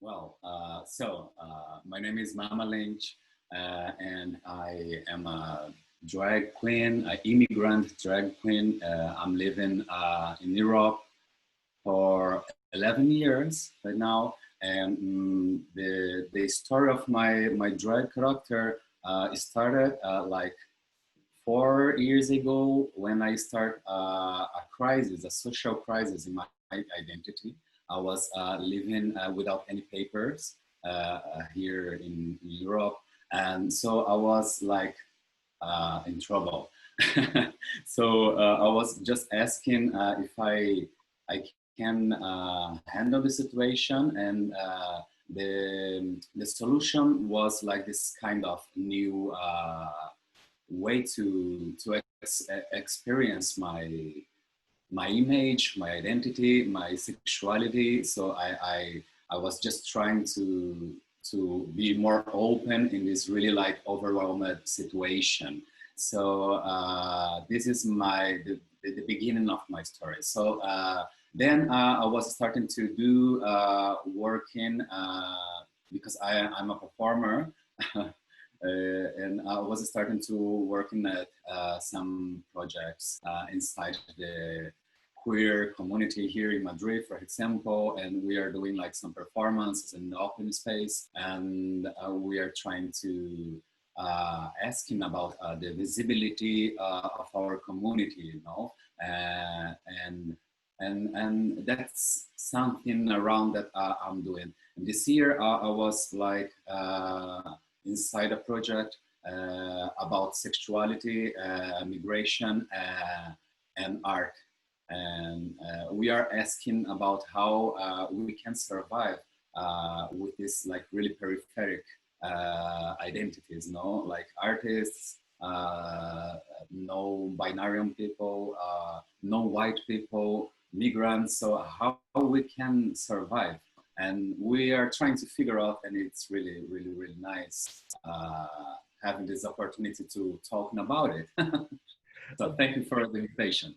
My name is Mama Lynch, and I am a drag queen, an immigrant drag queen. I'm living in Europe for 11 years right now, and the story of my drag character started like 4 years ago when I start a crisis, a social crisis in my identity. I was living without any papers here in Europe, and so I was like in trouble. I was just asking if I can handle the situation, and the solution was like this kind of new way to experience my image, my identity, my sexuality. So I was just trying to be more open in this really like overwhelmed situation. So this is the beginning of my story. So then I was starting to do working because I'm a performer. And I was starting to working at some projects inside the queer community here in Madrid, for example, and we are doing like some performances in the open space, and we are trying to asking about the visibility of our community, you know, and and that's something around that I'm doing. And this year I was like inside a project about sexuality, migration, and art. And we are asking about how we can survive with this like really peripheric identities, no? Like artists, no binary people, no white people, migrants. So how we can survive, and we are trying to figure out, and it's really really really nice having this opportunity to talking about it. So thank you for the invitation.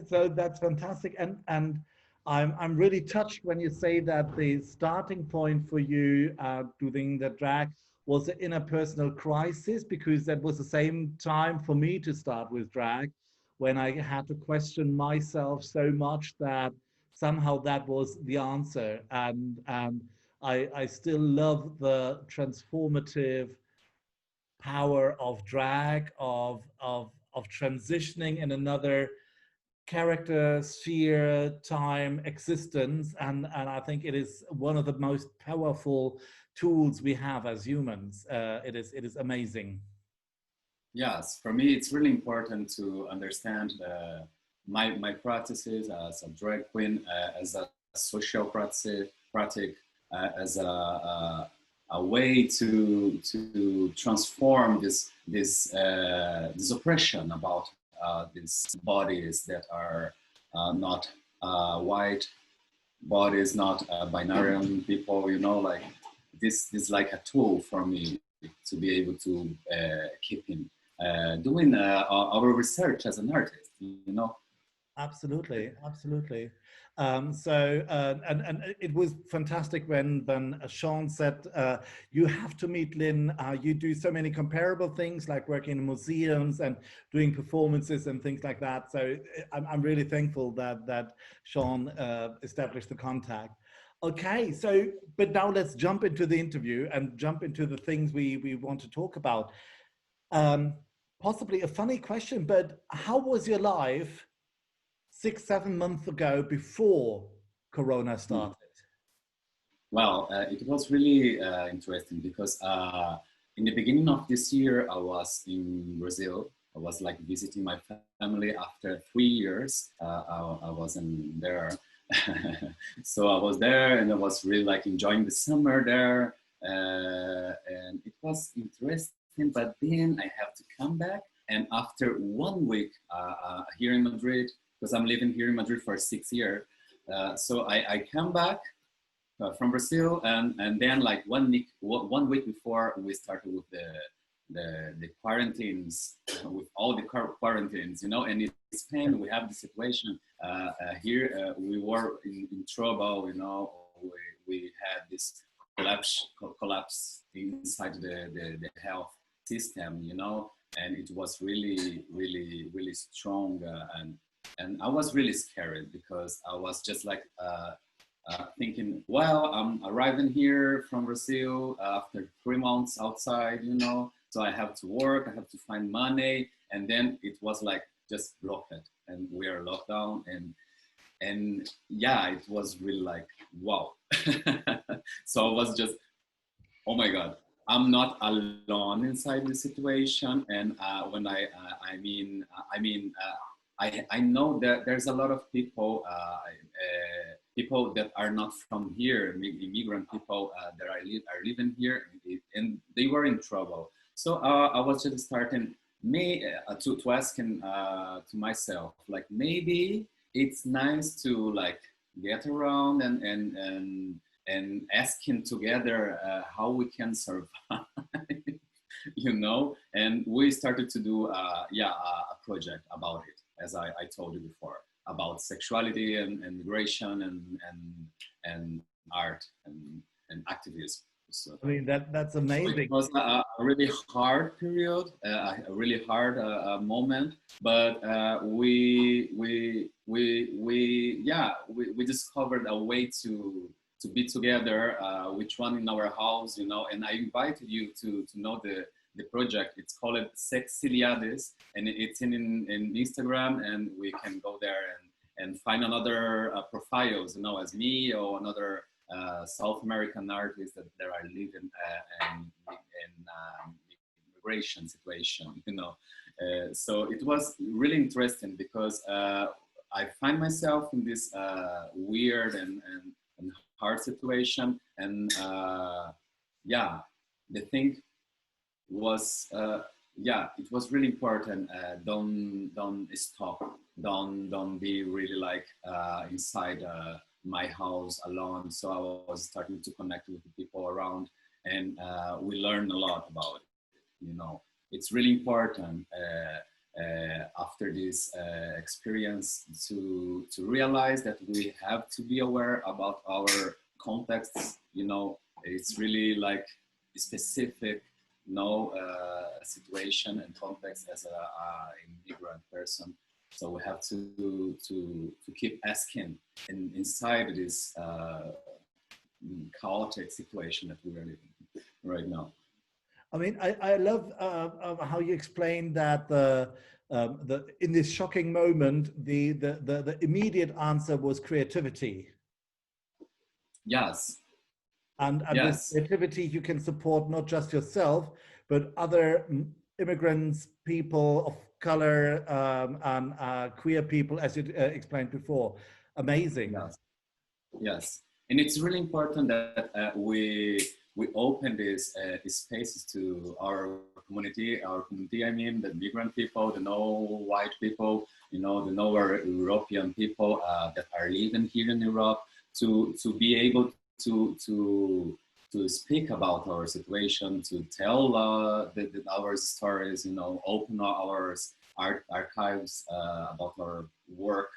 So that's fantastic, and I'm really touched when you say that the starting point for you doing the drag was an interpersonal crisis, because that was the same time for me to start with drag, when I had to question myself so much that somehow that was the answer, and I still love the transformative power of drag, of transitioning in another character, sphere, time, existence, and I think it is one of the most powerful tools we have as humans. It is amazing. Yes, for me, it's really important to understand my practices as a drag queen, as a social practice, as a way to transform this oppression about these bodies that are not white bodies, not binary people. You know, like this is like a tool for me to be able to keep in doing our research as an artist, you know. Absolutely, absolutely. And it was fantastic when Sean said, you have to meet Lynn. You do so many comparable things, like working in museums and doing performances and things like that. So I'm really thankful that Sean established the contact. Okay, so but now let's jump into the interview and jump into the things we want to talk about. Um, Possibly a funny question, but how was your life 6, 7 months ago, before Corona Mhm. started? Well, it was really interesting because in the beginning of this year, I was in Brazil. I was like visiting my family after 3 years. I wasn't there. So I was there and I was really like enjoying the summer there. And it was interesting, but then I have to come back. And after 1 week here in Madrid, because I'm living here in Madrid for 6 years, so I come back from Brazil, and then like 1 week before we started with the quarantines, with all the quarantines, you know. And in Spain we have the situation here. We were in trouble, you know. we had this collapse inside the health system, you know, and it was really, really, really strong. And I was really scared because I was just like thinking, well, I'm arriving here from Brazil after 3 months outside, you know, so I have to work, I have to find money. And then it was like just blocked and we are locked down. And yeah, it was really like, wow. So I was just, oh my God, I'm not alone inside the situation. And when I know that there's a lot of people, people that are not from here, immigrant people that are living here, and they were in trouble. So I was just starting to asking to myself, like maybe it's nice to like get around and asking together how we can survive, you know. And we started to do a project about it, as I told you before, about sexuality and migration and art and activism. So, I mean, that's so amazing. it was a really hard period, a really hard moment, but we discovered a way to be together, which one in our house, you know. And I invited you to know the project. It's called Sexiliades, and it's in Instagram, and we can go there and find another profiles, you know, as me or another South American artists that are living in immigration situation, you know. So it was really interesting because I find myself in this weird and hard situation, and yeah, the thing was it was really important. Don't stop. Don't be really like inside my house alone. So I was starting to connect with the people around, and we learned a lot about it. You know, it's really important after this experience to realize that we have to be aware about our contexts. You know, it's really like specific situation and context as a immigrant person. So we have to keep asking inside this chaotic situation that we are living right now. I mean, I love how you explained that the in this shocking moment, the immediate answer was creativity. Yes. And with Yes. creativity, you can support not just yourself, but other immigrants, people of color, and queer people, as you explained before. Amazing. Yes. Yes. And it's really important that we open these spaces to our community. Our community, I mean, the migrant people, the no white people, you know, the no European people that are living here in Europe, to be able to speak about our situation, to tell our stories, you know, open our archives about our work,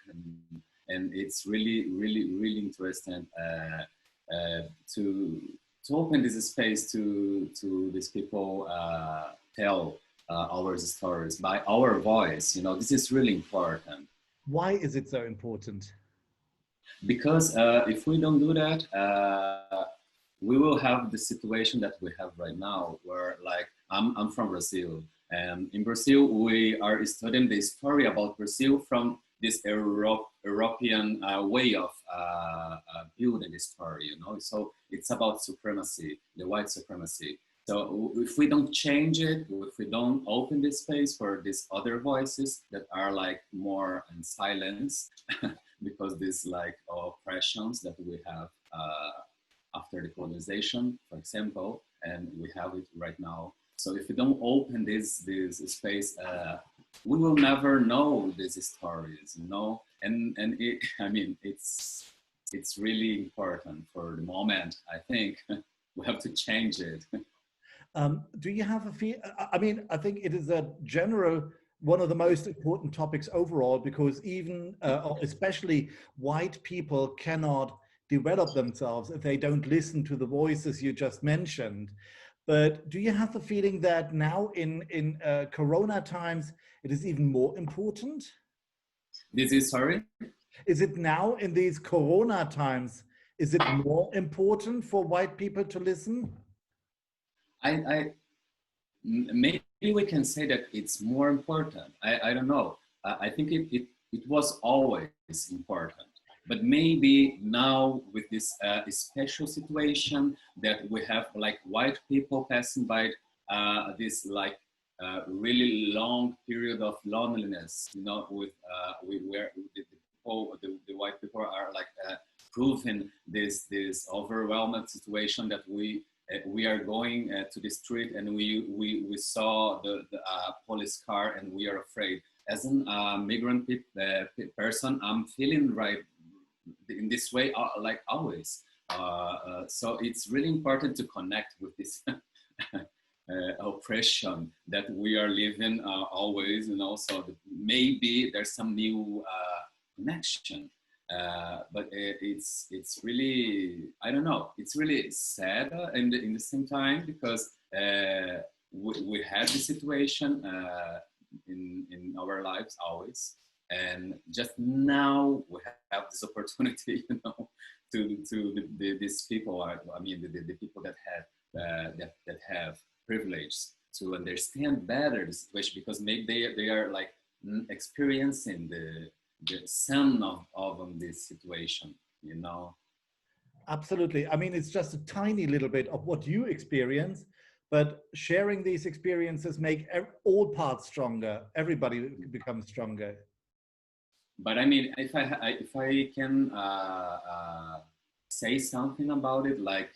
and it's really, really, really interesting to open this space to these people tell our stories by our voice. You know, this is really important. Why is it so important? Because if we don't do that, we will have the situation that we have right now, where like I'm from Brazil, and in Brazil we are studying the story about Brazil from this European way of building the story, you know. So it's about supremacy, the white supremacy. So if we don't change it, if we don't open this space for these other voices that are like more in silence, because these like oppressions that we have after the colonization, for example, and we have it right now. So if we don't open this space, we will never know these stories, you know. And it, I mean, it's really important for the moment. I think we have to change it. Do you have a feel? I mean, I think it is a general, one of the most important topics overall, because even, especially white people cannot develop themselves if they don't listen to the voices you just mentioned. But do you have the feeling that now in Corona times, it is even more important? This is sorry. Is it now in these Corona times, is it more important for white people to listen? Maybe we can say that it's more important. I don't know. I think it was always important. But maybe now with this special situation that we have like white people passing by this like really long period of loneliness, you know, with where the white people are like proving this overwhelming situation that we are going to the street and we saw the police car and we are afraid. As a migrant person, I'm feeling right in this way, like always. So it's really important to connect with this oppression that we are living always, and also maybe there's some new connection. But it's really, I don't know, it's really sad in the same time because we had this situation in our lives always, and just now we have this opportunity, you know, to these people are, I mean, the people that have privilege to understand better the situation, because maybe they are like experiencing the sum of this situation, you know. Absolutely. I mean, it's just a tiny little bit of what you experience, but sharing these experiences make all parts stronger. Everybody becomes stronger. But I mean, if I can say something about it, like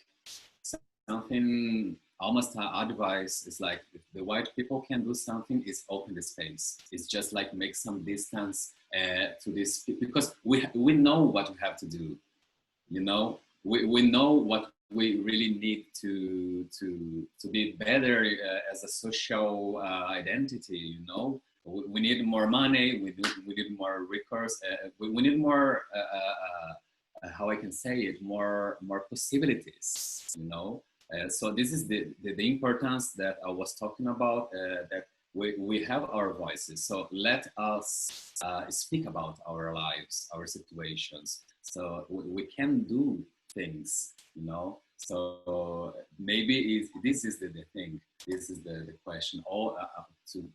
something almost advice is like, if the white people can do something, is open the space. It's just like make some distance to this, because we know what we have to do, you know. We know what we really need to be better as a social identity, you know. We need more money, we need more recourse, we need more how I can say it, more possibilities, you know. So this is the importance that I was talking about, that we have our voices. So let us speak about our lives, our situations. So we can do things, you know. So maybe this is the thing, this is the question, all to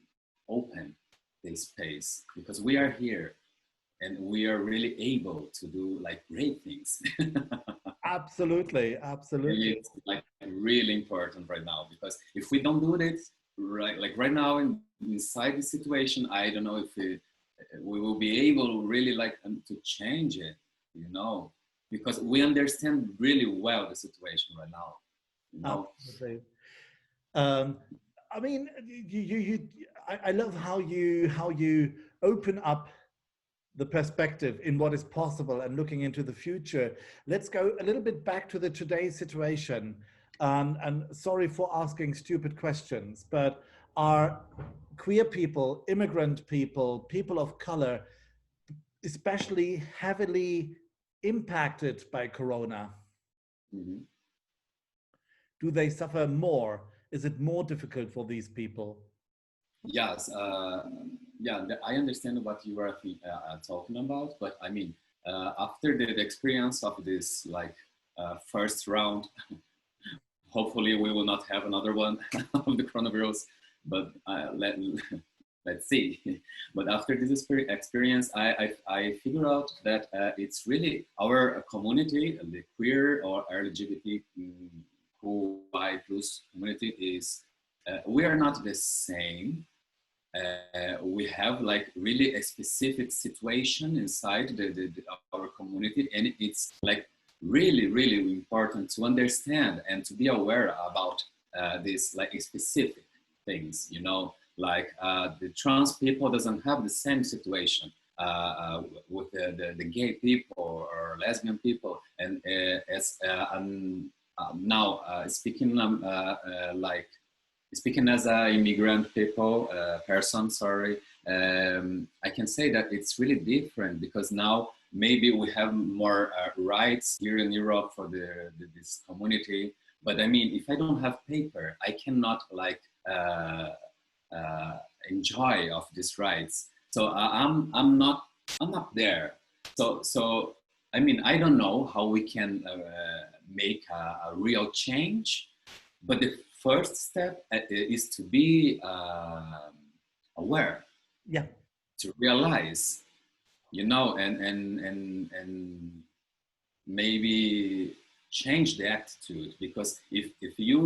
open the space, because we are here and we are really able to do like great things. Absolutely, absolutely. It's like really important right now, because if we don't do it right, like right now inside the situation, I don't know if we will be able really like to change it, you know, because we understand really well the situation right now, you know. Absolutely. I mean, I love how you open up the perspective in what is possible and looking into the future. Let's go a little bit back to the today's situation. And sorry for asking stupid questions, but are queer people, immigrant people, people of color, especially heavily impacted by Corona? Mm-hmm. Do they suffer more? Is it more difficult for these people? Yes, yeah, I understand what you are talking about, but I mean, after the experience of this like first round, hopefully we will not have another one of the coronavirus, but let's see. But after this experience, I figure out that it's really our community, the queer or LGBT QI plus community is, we are not the same. We have like really a specific situation inside our community, and it's like really important to understand and to be aware about this like specific things, you know, like the trans people doesn't have the same situation with the gay people or lesbian people, and as now speaking like speaking as an immigrant person, sorry, I can say that it's really different, because now maybe we have more rights here in Europe for this community. But I mean, if I don't have paper, I cannot like enjoy of these rights. So I'm not there. So I mean, I don't know how we can make a real change, but the first step is to be aware, Yeah. to realize, you know, and maybe change the attitude. Because if you,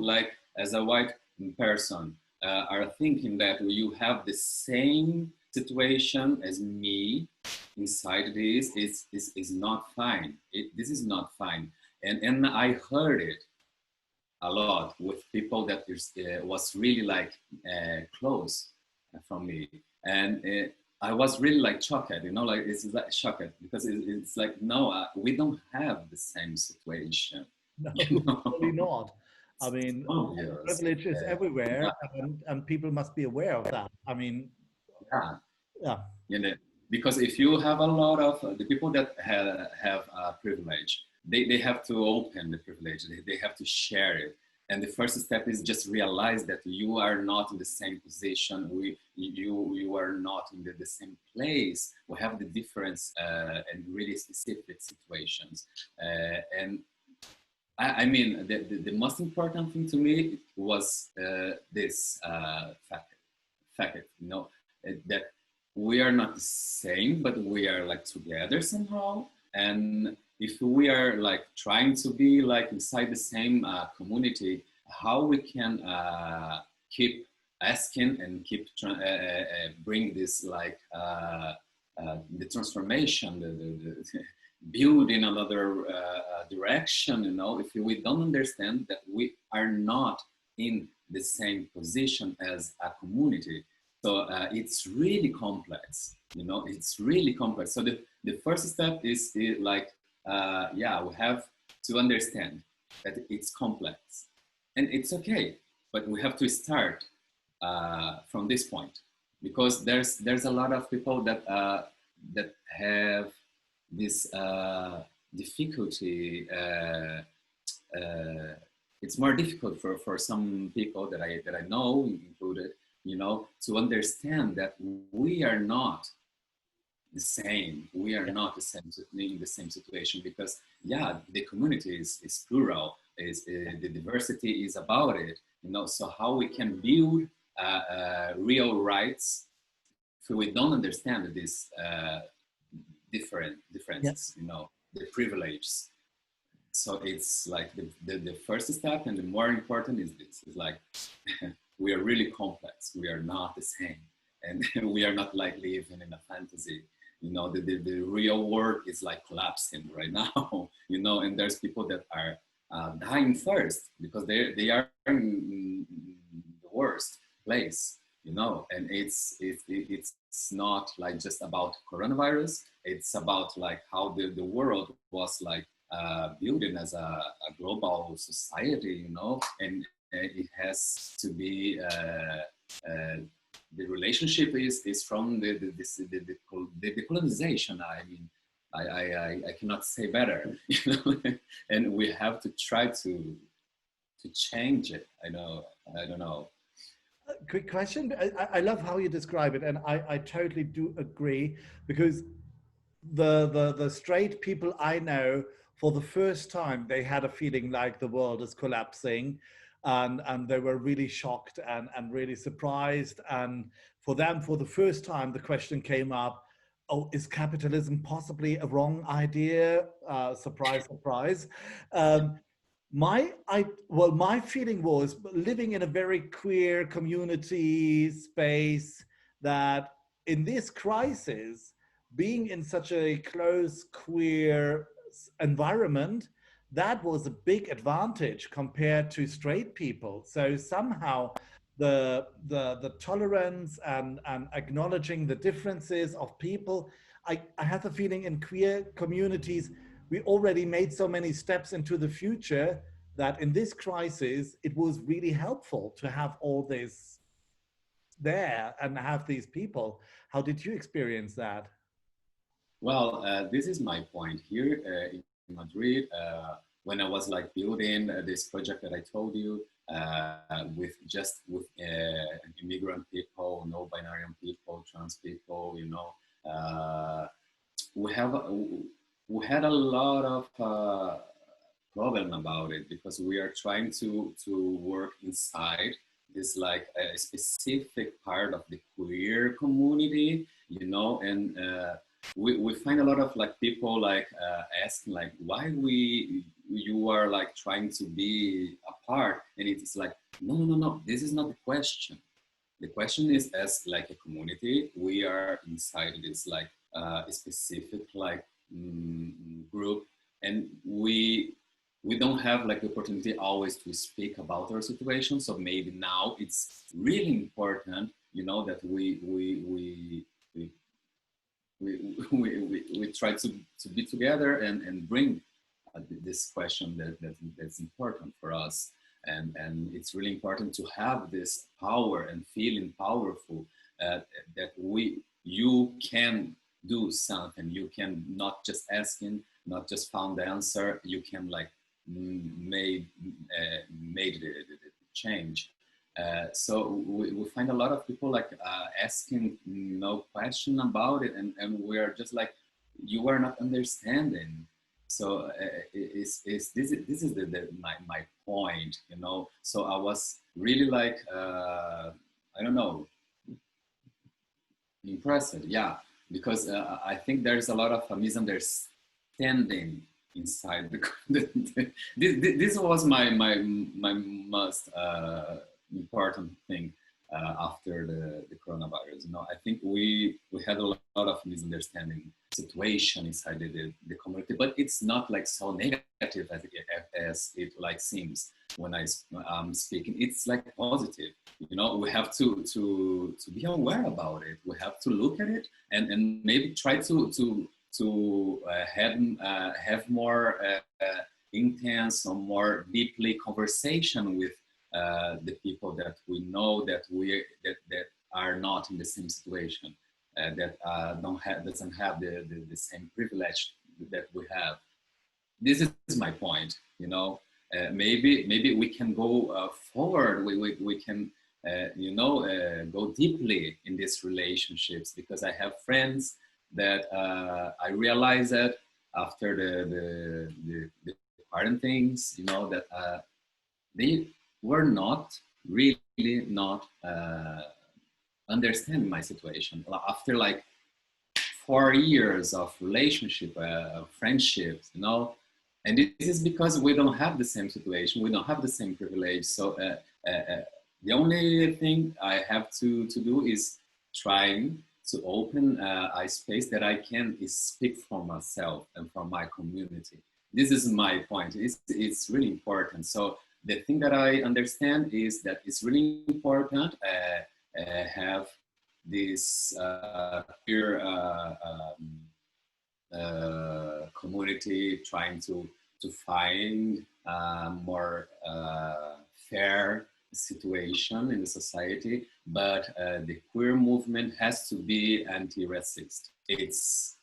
like, as a white person, are thinking that you have the same situation as me inside this, is not fine. This is not fine. And I heard it a lot with people that was really like close from me. And I was really like shocked, you know, like it's like shocked because it's like, no, we don't have the same situation. No, You know? probably not. I mean, Obvious. privilege is Yeah, everywhere, and people must be aware of that. I mean, yeah. yeah, You know, because if you have a lot of the people that have privilege, they have to open the privilege, they have to share it. And the first step is just realize that you are not in the same position. You are not in the same place. We have the difference and really specific situations. And I mean, the most important thing to me was this fact, you know, that we are not the same, but we are like together somehow. And if we are like trying to be like inside the same community, how we can keep asking and keep bring this like the transformation, the build in another direction, you know, if we don't understand that we are not in the same position as a community. So it's really complex, you know, it's really complex. So the first step is like, yeah, we have to understand that it's complex and it's okay, but we have to start from this point, because there's a lot of people that that have this difficulty. It's more difficult for some people that I know, included, you know, to understand that we are not the same. We are not the same in the same situation, because yeah, the community is plural. Is the diversity is about it, you know. So how we can build real rights if we don't understand these yeah. differences, you know, the privileges. So it's like the first step, and the more important is this. It's like we are really complex. We are not the same, and we are not like living in a fantasy. You know, the real world is like collapsing right now. You know, and there's people that are dying first because they are in the worst place. You know, and it's not like just about coronavirus. It's about like how the world was like building as a global society, you know, and it has to be the relationship is from the colonization. I mean, I cannot say better, you know, and we have to try to change it. I don't know. Quick question. I love how you describe it, and I totally do agree, because the straight people I know, for the first time, they had a feeling like the world is collapsing, and they were really shocked and really surprised. And for them, for the first time, the question came up, oh, is capitalism possibly a wrong idea? Surprise, surprise. Um, my feeling was, living in a very queer community space, that in this crisis, being in such a close queer environment, that was a big advantage compared to straight people. So somehow the tolerance and acknowledging the differences of people, I have a feeling in queer communities we already made so many steps into the future, that in this crisis it was really helpful to have all this there and have these people. How did you experience that? Well, this is my point here in Madrid. When I was like building this project that I told you, with immigrant people, no binary people, trans people, uh, we have we had a lot of problem about it because we are trying to work inside this like a specific part of the queer community, and we find a lot of like people like asking like why you are like trying to be apart, and it's like no, this is not the question. The question is, as like a community, we are inside this like specific like group, and we don't have like the opportunity always to speak about our situation. So maybe now it's really important, that we try to be together and bring this question that's important for us, and it's really important to have this power and feeling powerful, that you can do something. You can not just asking, not just found the answer. You can like made the change. So we find a lot of people like asking no question about it, and we're just like, you are not understanding. So this is my point, So I was really like I don't know, impressed, yeah, because I think there's a lot of misunderstanding inside this was my most important thing after the coronavirus. I think we had a lot of misunderstanding situation inside the community, but it's not like so negative as it like seems when I'm speaking. It's like positive. We have to be aware about it. We have to look at it and maybe try to have more intense or more deeply conversation with the people that we know that are not in the same situation, that doesn't have the same privilege that we have. This is my point. Maybe we can go forward. We can go deeply in these relationships, because I have friends that I realized that after the current things, that they were not really not understanding my situation after like 4 years of relationship, friendships, and this is because we don't have the same situation, we don't have the same privilege. So the only thing I have to do is trying to open a space that I can speak for myself and for my community. This is my point. It's really important. So the thing that I understand is that it's really important have this peer community trying to find more fair situation in the society, but the queer movement has to be anti-racist. It's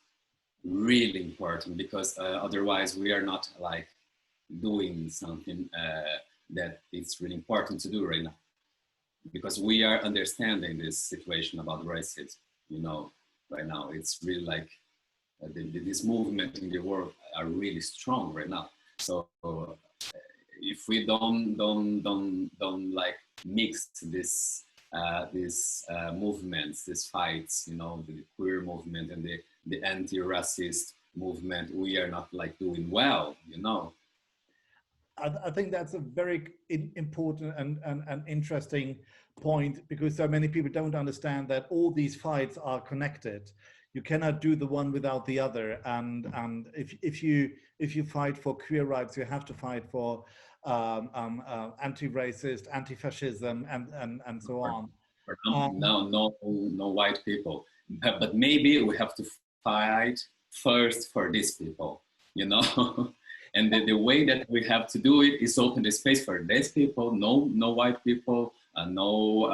really important, because otherwise we are not like doing something that it's really important to do right now, because we are understanding this situation about racism. Right now it's really like this movement in the world are really strong right now. So if we don't like mix these movements, these fights, the queer movement and the anti-racist movement, we are not like doing well. I think that's a very important and interesting point, because so many people don't understand that all these fights are connected. You cannot do the one without the other. And if you fight for queer rights, you have to fight for anti-racist, anti-fascism, and so on. No white people, but maybe we have to fight first for these people, and the way that we have to do it is open the space for these people. No white people, no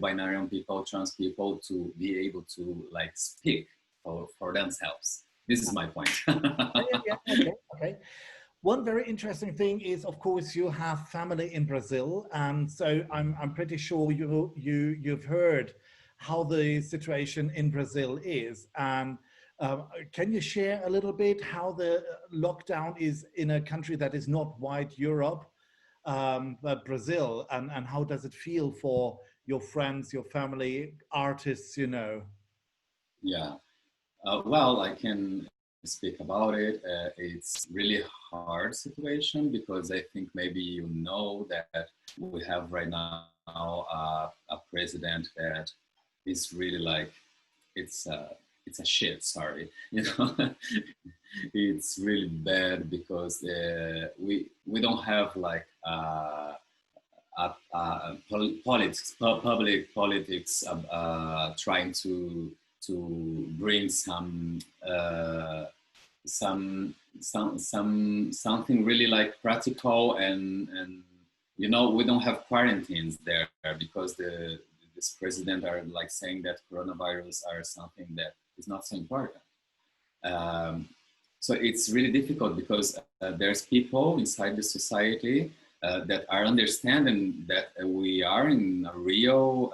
binary people, trans people, to be able to like speak for themselves. This is my point. Okay, okay. One very interesting thing is, of course, you have family in Brazil, and so I'm pretty sure you've heard how the situation in Brazil is. And can you share a little bit how the lockdown is in a country that is not white Europe, but Brazil, and how does it feel for your friends, your family, artists, you know? Yeah. Well, I can speak about it. It's really hard situation because I think maybe you know that we have right now a president that is really like it's a shit. Sorry, you know, it's really bad because we don't have like public politics trying to bring something really like practical and you know we don't have quarantines there because this president are like saying that coronavirus are something that is not so important. Um, so it's really difficult because there's people inside the society that are understanding that we are in a real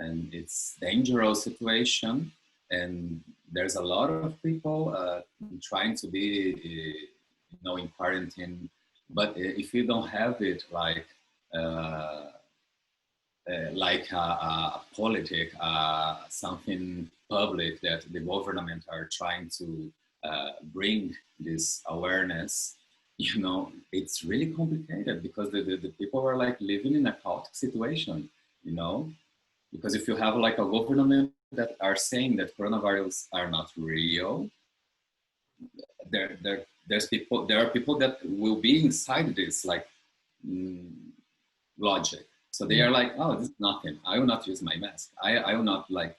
and it's dangerous situation, and there's a lot of people trying to be you know in quarantine, but if you don't have it like a politic, something public that the government are trying to bring this awareness, you know, it's really complicated because the people are like living in a chaotic situation, you know, because if you have like a government that are saying that coronavirus are not real, there are people that will be inside this like mm, logic. So they are like, oh, this is nothing. I will not use my mask. I will not like.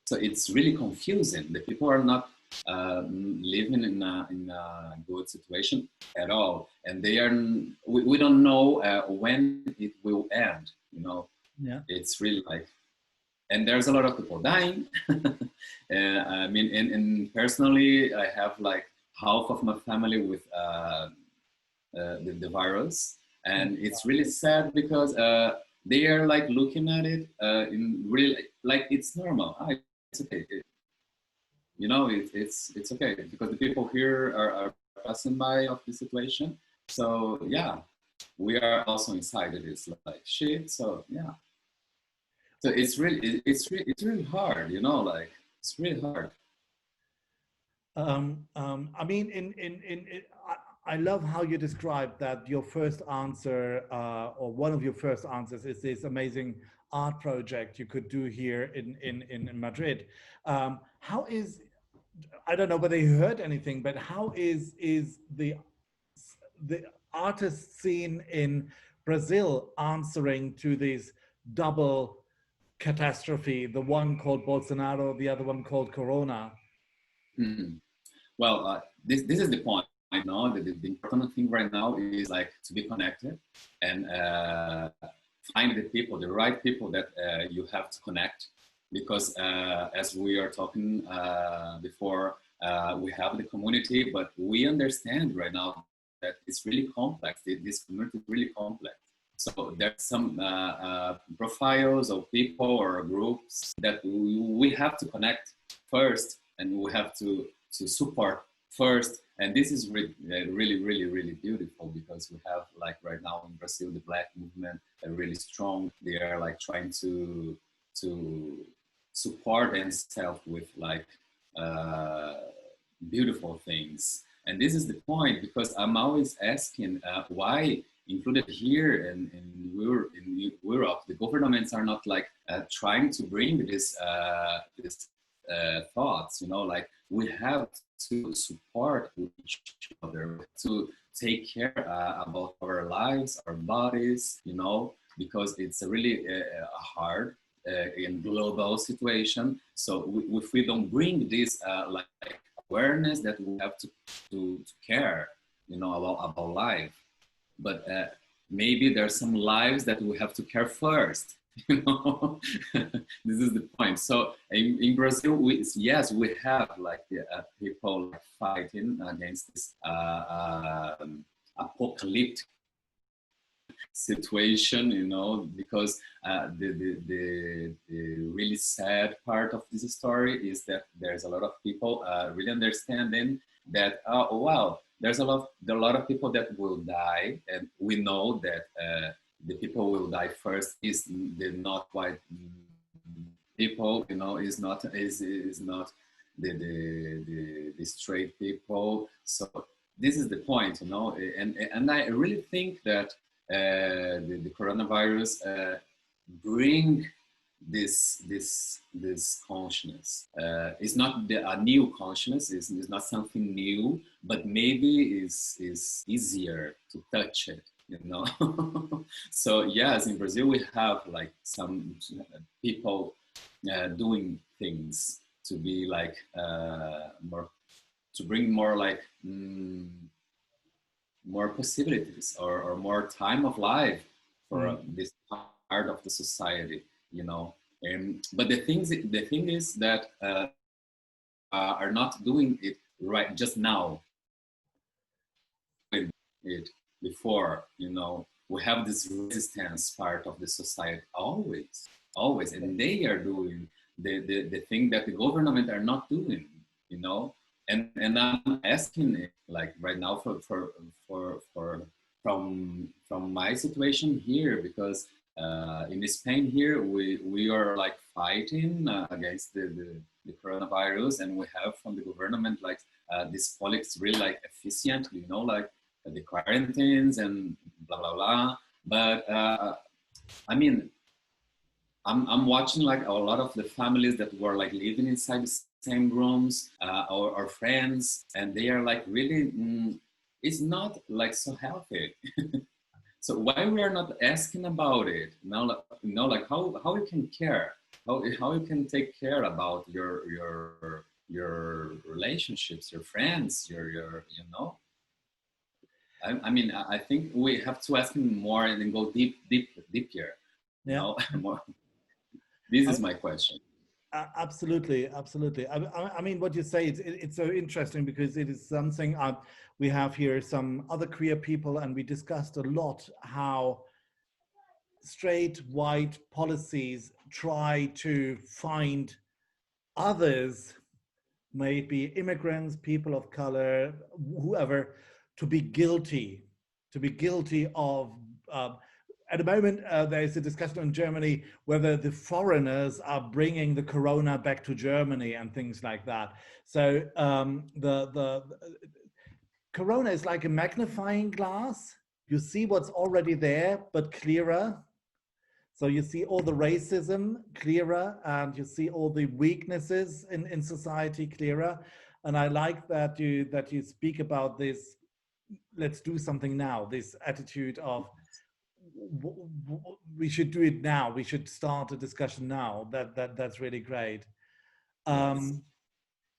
So it's really confusing. The people are not living in a good situation at all, and they are. We don't know when it will end. You know, Yeah. it's really like, and there's a lot of people dying. I mean, and personally, I have like half of my family with the virus, and it's really sad because they are like looking at it in really like it's normal. Ah, it's okay. You know, it's okay because the people here are passing by of the situation. So yeah, we are also inside of this like shit. So yeah, so it's really hard. You know, like it's really hard. I mean, I love how you described that your first answer, or one of your first answers, is this amazing art project you could do here in Madrid. How is, I don't know whether you heard anything, but how is the artist scene in Brazil answering to this double catastrophe, the one called Bolsonaro, the other one called Corona? Mhm. Well, this is the point. I know that the important thing right now is like to be connected and find the people, the right people that you have to connect. Because as we are talking before, we have the community, but we understand right now that it's really complex. This community is really complex. So there's some profiles of people or groups that we have to connect first, and we have to support first. And this is really beautiful because we have like right now in Brazil the Black movement are really strong. They are like trying to support themselves with like beautiful things. And this is the point because I'm always asking why included here in Europe, the governments are not like trying to bring this thoughts, you know, like we have to support each other, to take care about our lives, our bodies, you know, because it's a really hard in global situation. So if we don't bring this like awareness that we have to care, you know, about life. But maybe there's some lives that we have to care first. You know, this is the point. So in Brazil, yes, we have like people like fighting against this apocalyptic situation, you know, because the really sad part of this story is that there's a lot of people really understanding that, oh wow, there's a lot of people that will die, and we know that the people will die first is the not white people, you know, is not the straight people. So this is the point, you know, and I really think that the coronavirus bring this consciousness. It's not a new consciousness. It's not something new, but maybe is easier to touch it. You know. So yes, in Brazil we have like some people doing things to be like more, to bring more like more possibilities, or more time of life for this part of the society, you know. But the thing is that are not doing it right just now. It before, you know, we have this resistance part of the society always, and they are doing the thing that the government are not doing, you know. And I'm asking it like right now for from my situation here, because in Spain here we are like fighting against the coronavirus, and we have from the government like this politics really like efficiently, you know, like the quarantines and blah blah blah. But I mean, I'm watching like a lot of the families that were like living inside the same rooms, or friends, and they are like really, it's not like so healthy. So why we are not asking about it now? Like, you know, like how you can care, how you can take care about your relationships, your friends, your you know. I mean, I think we have to ask him more and then go deeper. You Yeah. know, more. This is my question. Absolutely, absolutely. I mean, what you say, it's so interesting because it is something we have here some other queer people, and we discussed a lot how straight white policies try to find others, maybe immigrants, people of color, whoever, to be guilty, of. At the moment, there is a discussion in Germany whether the foreigners are bringing the corona back to Germany and things like that. So the corona is like a magnifying glass. You see what's already there, but clearer. So you see all the racism clearer, and you see all the weaknesses in society clearer. And I like that you speak about this. Let's do something now. This attitude of we should do it now. We should start a discussion now. That's really great. Yes.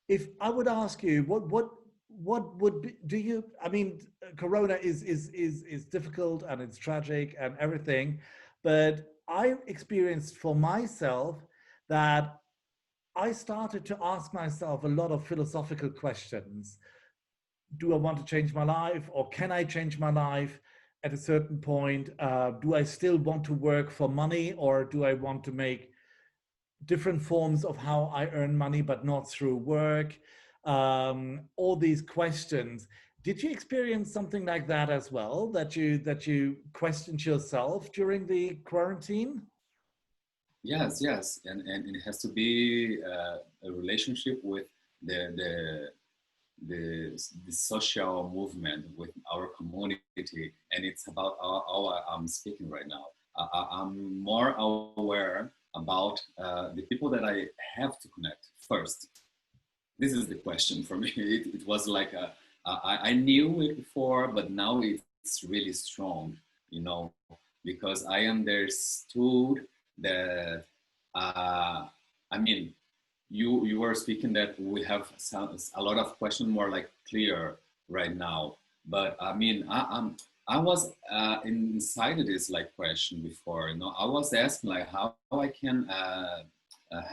If I would ask you, what would be, do you? I mean, Corona is difficult and it's tragic and everything, but I experienced for myself that I started to ask myself a lot of philosophical questions. Do I want to change my life, or can I change my life at a certain point? Do I still want to work for money, or do I want to make different forms of how I earn money, but not through work? All these questions. Did you experience something like that as well? That you questioned yourself during the quarantine? Yes, and it has to be a relationship with the the the social movement with our community, and it's about how I'm speaking right now. I'm more aware about the people that I have to connect first. This is the question for me. It was like I knew it before, but now it's really strong, you know, because I understood that. I mean, you were speaking that we have a lot of questions more like clear right now, but I mean, I was inside of this like question before. You know, I was asking like how I can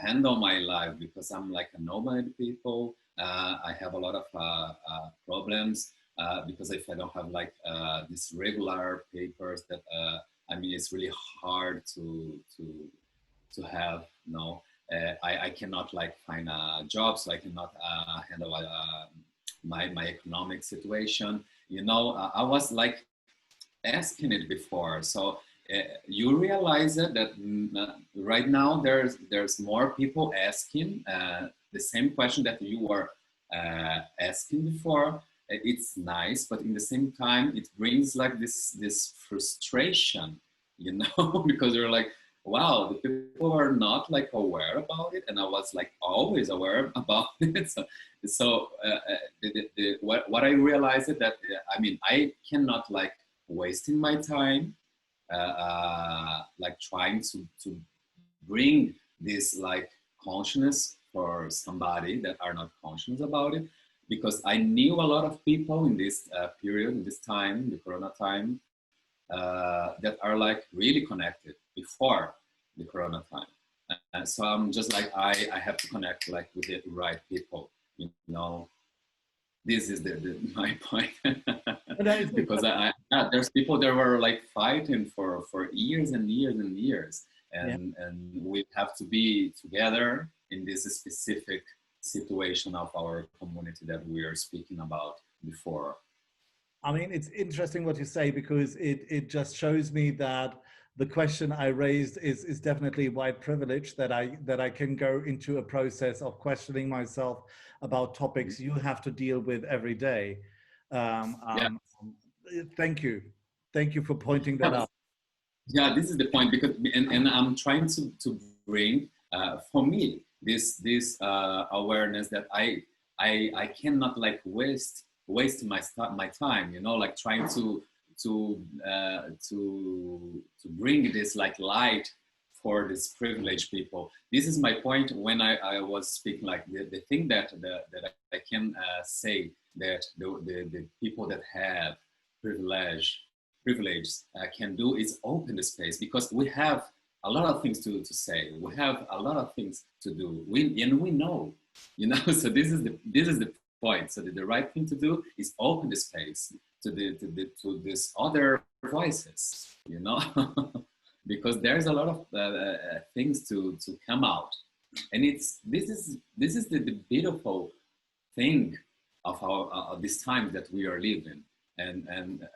handle my life because I'm like a nomad people. I have a lot of problems because if I don't have like these regular papers that I mean it's really hard to have. You know, I cannot like find a job, so I cannot handle my economic situation. You know, I was like asking it before. So you realize that right now there's more people asking the same question that you were asking before. It's nice, but in the same time, it brings like this frustration, you know, because you're like, wow, the people are not like aware about it, and I was like always aware about it. What I realized is that I mean I cannot like wasting my time like trying to bring this like consciousness for somebody that are not conscious about it, because I knew a lot of people in this period, in this time, the corona time, that are like really connected before the corona time. So I'm just like I have to connect like with the right people, you know. This is my point. Because there's people that were like fighting for years and years and years, Yeah. and we have to be together in this specific situation of our community that we are speaking about before. I mean, it's interesting what you say because it just shows me that the question I raised is definitely white privilege, that I can go into a process of questioning myself about topics you have to deal with every day. Um, Yeah. um, Thank you. Thank you for pointing that out. Yeah, this is the point, because and I'm trying to bring for me this awareness that I cannot like waste my time, you know, like trying to bring this like light for these privileged people. This is my point when I was speaking, like the thing that I can say that the people that have privilege can do is open the space, because we have a lot of things to say. We have a lot of things to do. We know, you know. So this is the point. So the right thing to do is open the space to these other voices, you know, because there's a lot of things to come out, and this is the beautiful thing of our this time that we are living, and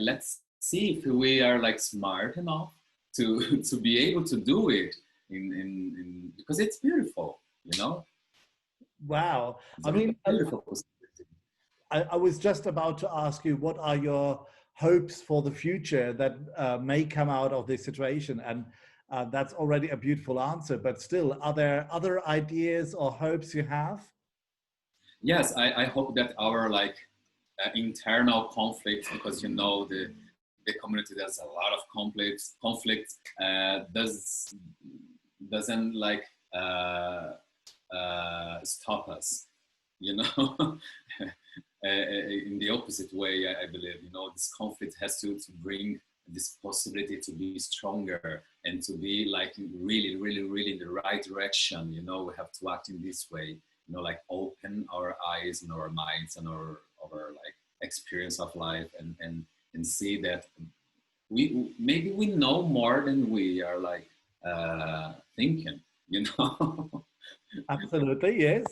let's see if we are like smart enough to to be able to do it in because it's beautiful, you know. Wow. It's I a mean, beautiful possibility. I was just about to ask you, what are your hopes for the future that may come out of this situation? And that's already a beautiful answer. But still, are there other ideas or hopes you have? Yes, I hope that our like internal conflicts, because you know the community does a lot of conflicts doesn't like stop us, you know. In the opposite way, I believe, you know, this conflict has to bring this possibility to be stronger and to be like really in the right direction. You know, we have to act in this way, you know, like open our eyes and our minds and our like experience of life, and see that we maybe we know more than we are like thinking, you know. Absolutely, yes.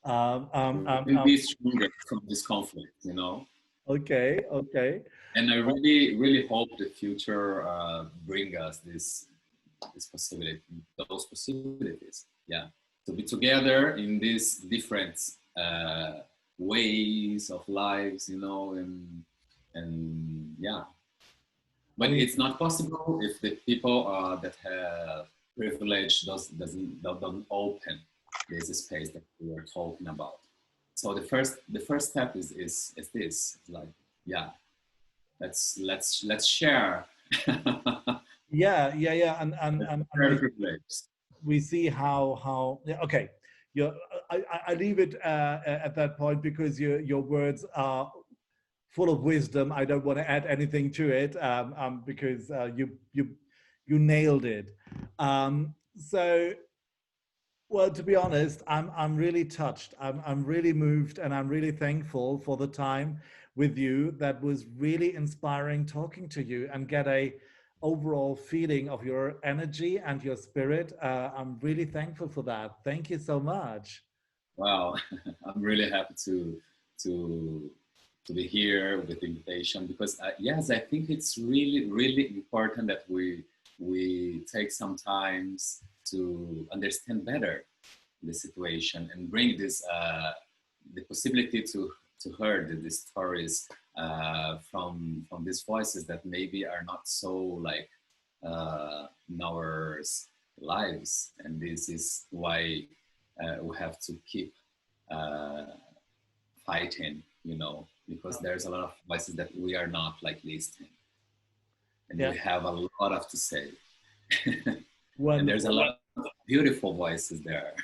We'll be stronger from this conflict, you know. Okay, okay. And I really hope the future bring us this possibility, those possibilities. Yeah, to be together in these different ways of lives, you know, and yeah. I But mean, it's not possible if the people that have privilege don't open this space that we are talking about. So the first step is this, like, yeah, let's share. yeah, Let's and share the privilege. we see how yeah, okay. I leave it at that point because your words are full of wisdom. I don't want to add anything to it because you nailed it. So, well, to be honest, I'm really touched. I'm really moved, and I'm really thankful for the time with you. That was really inspiring talking to you and get a overall feeling of your energy and your spirit. I'm really thankful for that. Thank you so much. Wow, I'm really happy to to be here with the invitation because yes, I think it's really important that we take some times to understand better the situation and bring this the possibility to hear the stories from these voices that maybe are not so like in our lives, and this is why we have to keep uh, fighting, you know, because there's a lot of voices that we are not like listening, and Yeah, we have a lot of to say. And there's a wonderful. lot of beautiful voices there.